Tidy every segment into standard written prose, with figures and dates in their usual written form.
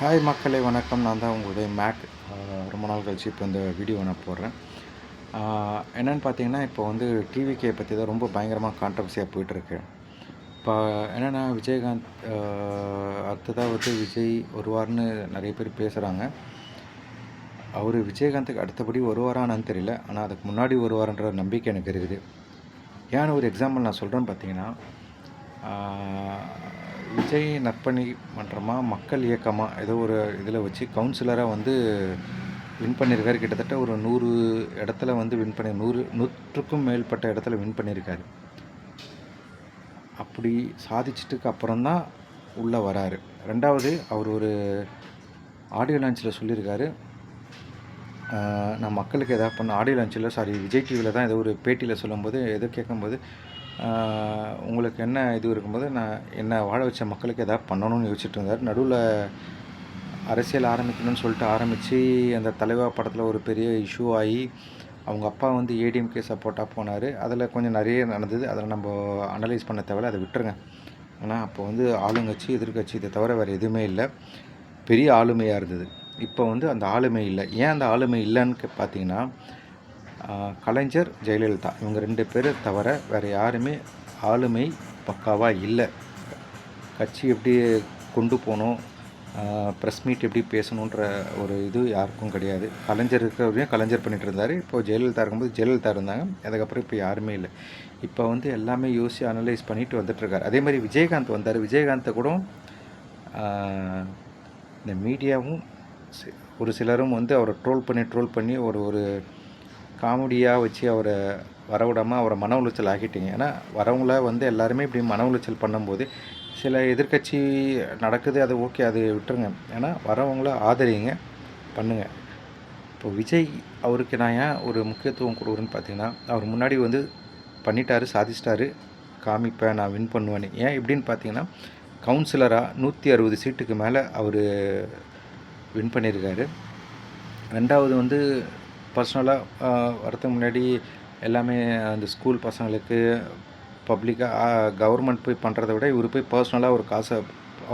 Hi மக்களே, வணக்கம். நான் தான் உங்களுடைய மேக். ரொம்ப நாள் கழிச்சு இப்போ இந்த வீடியோ நான் போடுறேன். என்னென்னு பார்த்தீங்கன்னா, இப்போ வந்து டிவிகே பற்றி தான் ரொம்ப பயங்கரமாக கான்ட்ரவர்சியாக போயிட்டுருக்கு. இப்போ என்னென்னா, விஜயகாந்த் அடுத்ததாக வந்து விஜய் வருவார்னு நிறைய பேர் பேசுகிறாங்க. அவர் விஜயகாந்துக்கு அடுத்தபடி வருவாரான்னு தெரியல, ஆனால் அதுக்கு முன்னாடி வருவார்ன்ற நம்பிக்கை எனக்கு இருக்குது. ஏன்னு ஒரு எக்ஸாம்பிள் நான் சொல்கிறேன்னு பார்த்தீங்கன்னா, விஜய் நற்பணி மன்றமா மக்கள் இயக்கமாக ஏதோ ஒரு இதில் வச்சு கவுன்சிலராக வந்து வின் பண்ணியிருக்காரு. கிட்டத்தட்ட ஒரு 100 இடத்துல வந்து வின் பண்ணி 100க்கும் மேற்பட்ட இடத்துல வின் பண்ணியிருக்காரு. அப்படி சாதிச்சிட்டுக்கு அப்புறம்தான் உள்ளே வராரு. ரெண்டாவது, அவர் ஒரு ஆடியோ லான்ச்சில் சொல்லியிருக்காரு, நான் மக்களுக்கு எதாவது பண்ண ஆடியோ லான்ச்சில் விஜய் டிவியில் தான் ஏதோ ஒரு பேட்டியில் சொல்லும்போது ஏதோ கேட்கும்போது, உங்களுக்கு என்ன இது இருக்கும்போது நான் என்னை வாழ வச்ச மக்களுக்கு எதாவது பண்ணணும்னு யோசிச்சுட்டு இருந்தார். நடுவில் அரசியல் ஆரம்பிக்கணும்னு சொல்லிட்டு ஆரம்பித்து அந்த தலைவா படத்தில் ஒரு பெரிய இஷ்யூ ஆகி அவங்க அப்பா வந்து ஏடிஎம்கே சப்போர்ட்டாக போனார். அதில் கொஞ்சம் நிறைய நடந்தது. அதில் நம்ம அனலைஸ் பண்ண தேவையில்ல, அதை விட்டுருங்க. ஆனால் அப்போ வந்து ஆளுங்கட்சி எதிர்கட்சி இதை தவிர வேறு எதுவுமே இல்லை, பெரிய ஆளுமையாக இருந்தது. இப்போ வந்து அந்த ஆளுமை இல்லை. ஏன் அந்த ஆளுமை இல்லைன்னு பார்த்தீங்கன்னா, கலைஞர், ஜெயலலிதா இவங்க 2 பேரை தவிர வேறு யாருமே ஆளுமை பக்காவாக இல்லை. கட்சி எப்படி கொண்டு போகணும், ப்ரெஸ் மீட் எப்படி பேசணுன்ற ஒரு இது யாருக்கும் கிடையாது. கலைஞர் இருக்கிறவரையும் கலைஞர் பண்ணிகிட்டு இருந்தார். இப்போது ஜெயலலிதா இருக்கும்போது ஜெயலலிதா இருந்தாங்க. அதுக்கப்புறம் இப்போ யாருமே இல்லை. இப்போ வந்து எல்லாமே யோசித்து அனலைஸ் பண்ணிட்டு வந்துட்டுருக்காரு. அதே மாதிரி விஜயகாந்த் வந்தார். விஜயகாந்தை கூட இந்த மீடியாவும் ஒரு சிலரும் வந்து அவரை ட்ரோல் பண்ணி ஒரு காமெடியாக வச்சு அவரை வரவிடாமல் அவரை மன உளைச்சல் ஆக்கிட்டீங்க. ஏன்னா வரவங்கள வந்து எல்லாருமே இப்படி மன உளைச்சல் பண்ணும்போது சில எதிர்கட்சி நடக்குது, அது ஓகே, அது விட்டுருங்க. ஏன்னா வரவங்கள ஆதரிங்க, பண்ணுங்கள். இப்போ விஜய் அவருக்கு நான் ஏன் ஒரு முக்கியத்துவம் கொடுக்குறேன்னு பார்த்தீங்கன்னா, அவர் முன்னாடி வந்து பண்ணிட்டாரு, சாதிச்சிட்டாரு, காமிப்பேன், நான் வின் பண்ணுவேன்னு. ஏன் இப்படின்னு பார்த்தீங்கன்னா, கவுன்சிலராக 160 சீட்டுக்கு மேலே அவர் வின் பண்ணியிருக்காரு. ரெண்டாவது வந்து பர்சனலாக வரதுக்கு முன்னாடி எல்லாமே அந்த ஸ்கூல் பசங்களுக்கு பப்ளிக்காக கவர்மெண்ட் போய் பண்ணுறத விட இவர் போய் பர்சனலாக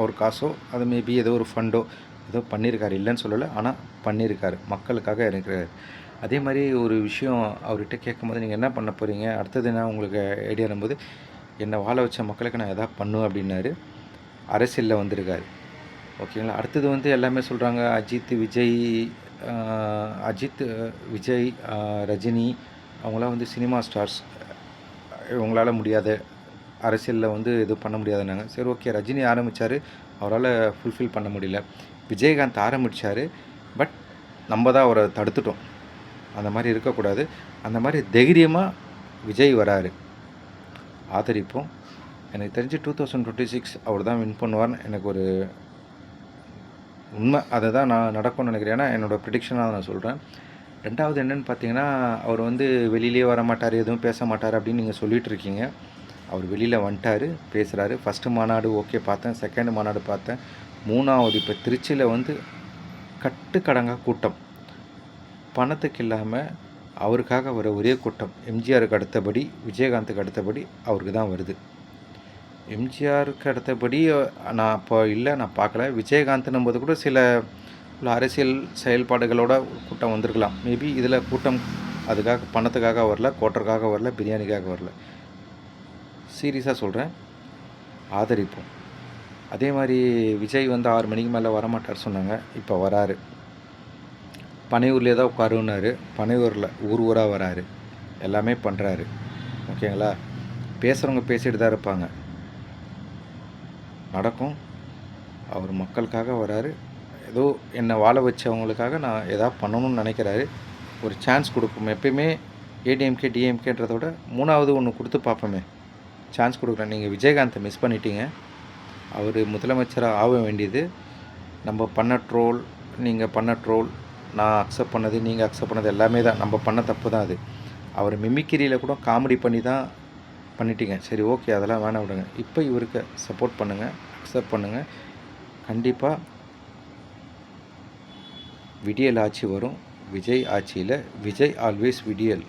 ஒரு காசோ அது மேபி ஏதோ ஒரு ஃபண்டோ ஏதோ பண்ணியிருக்காரு, இல்லைன்னு சொல்லலை, ஆனால் பண்ணியிருக்காரு, மக்களுக்காக இருக்கிறார். அதே மாதிரி ஒரு விஷயம் அவர்கிட்ட கேட்கும்போது நீங்கள் என்ன பண்ண போகிறீங்க, அடுத்தது என்ன உங்களுக்கு ஐடியானும்போது, என்னை வாழ வச்ச மக்களுக்கு நான் எதாவது பண்ணுவேன் அப்படின்னாரு. அரசியலில் வந்திருக்காரு. ஓகேங்களா. அடுத்தது வந்து எல்லாமே சொல்கிறாங்க அஜித், விஜய், ரஜினி அவங்களாம் வந்து சினிமா ஸ்டார்ஸ், இவங்களால் முடியாது, அரசியலில் வந்து இது பண்ண முடியாதுன்னாங்க. சரி, ஓகே, ரஜினி ஆரம்பித்தார், அவரால் ஃபுல்ஃபில் பண்ண முடியல. விஜயகாந்த் ஆரம்பித்தார், பட் நம்ம தான் அவரை தடுத்துட்டோம். அந்த மாதிரி இருக்கக்கூடாது. அந்த மாதிரி தைரியமாக விஜய் வராரு, ஆதரிப்போம். எனக்கு தெரிஞ்சு 2026 அவர் தான் வின் பண்ணுவார்னு எனக்கு ஒரு உண்மை. அதை தான் நான் நடக்கும்னு நினைக்கிறேன். ஏன்னா என்னோடய ப்ரிடிக்ஷனாக நான் சொல்கிறேன். ரெண்டாவது என்னென்னு பார்த்தீங்கன்னா, அவர் வந்து வெளியிலே வர மாட்டார், எதுவும் பேச மாட்டார் அப்படின்னு நீங்கள் சொல்லிகிட்டு இருக்கீங்க. அவர் வெளியில் வந்துட்டார், பேசுகிறாரு. ஃபஸ்ட்டு மாநாடு ஓகே பார்த்தேன், செகண்ட் மாநாடு பார்த்தேன், மூணாவது இப்போ திருச்சியில் வந்து கட்டுக்கடங்காக கூட்டம். பணத்துக்கு இல்லாமல் அவருக்காக வர ஒரே கூட்டம் எம்ஜிஆருக்கு அடுத்தபடி, விஜயகாந்துக்கு அடுத்தபடி அவருக்கு தான் வருது. எம்ஜிஆருக்கு அடுத்தபடி நான் இப்போ இல்லை, நான் பார்க்கல. விஜயகாந்த்னும் போது கூட சில அரசியல் செயல்பாடுகளோட கூட்டம் வந்திருக்கலாம். மேபி இதில் கூட்டம் அதுக்காக பணத்துக்காக வரல, கோட்டருக்காக வரல, பிரியாணிக்காக வரல. சீரியஸாக சொல்கிறேன், ஆதரிப்போம். அதே மாதிரி விஜய் வந்து 6 மணிக்கு மேலே வரமாட்டார் சொன்னாங்க, இப்போ வராரு. பனையூர்லேயே தான் உட்காருன்னாரு, பனையூரில் ஊராக வராரு, எல்லாமே பண்ணுறாரு. ஓகேங்களா. பேசுகிறவங்க பேசிகிட்டு தான் இருப்பாங்க, நடக்கும். அவர் மக்களுக்காக வராரு. ஏதோ என்னை வாழ வச்சவங்களுக்காக நான் எதாவது பண்ணணும்னு நினைக்கிறாரு. ஒரு சான்ஸ் கொடுப்போம். எப்பயுமே ஏடிஎம்கே டிஎம்கேன்றத விட மூணாவது ஒன்று கொடுத்து பார்ப்போமே, சான்ஸ் கொடுக்குறேன். நீங்கள் விஜயகாந்தை மிஸ் பண்ணிட்டீங்க. அவர் முதலமைச்சராக ஆக வேண்டியது. நம்ம பண்ண ட்ரோல், நீங்கள் பண்ண ட்ரோல், நான் அக்செப்ட் பண்ணது, நீங்கள் அக்செப்ட் பண்ணது எல்லாமே தான். நம்ம பண்ண தப்பு தான் அது. அவர் மிமிக்கிரியில் கூட காமெடி பண்ணி தான் பண்ணிட்டீங்க. சரி, ஓகே, அதெல்லாம் வேணாம், விடுங்க. இப்போ இவருக்கு சப்போர்ட் பண்ணுங்கள், அக்செப்ட் பண்ணுங்கள். கண்டிப்பாக விடியல் ஆட்சி வரும். விஜய் ஆட்சியில், விஜய் ஆல்வேஸ் விடியல்.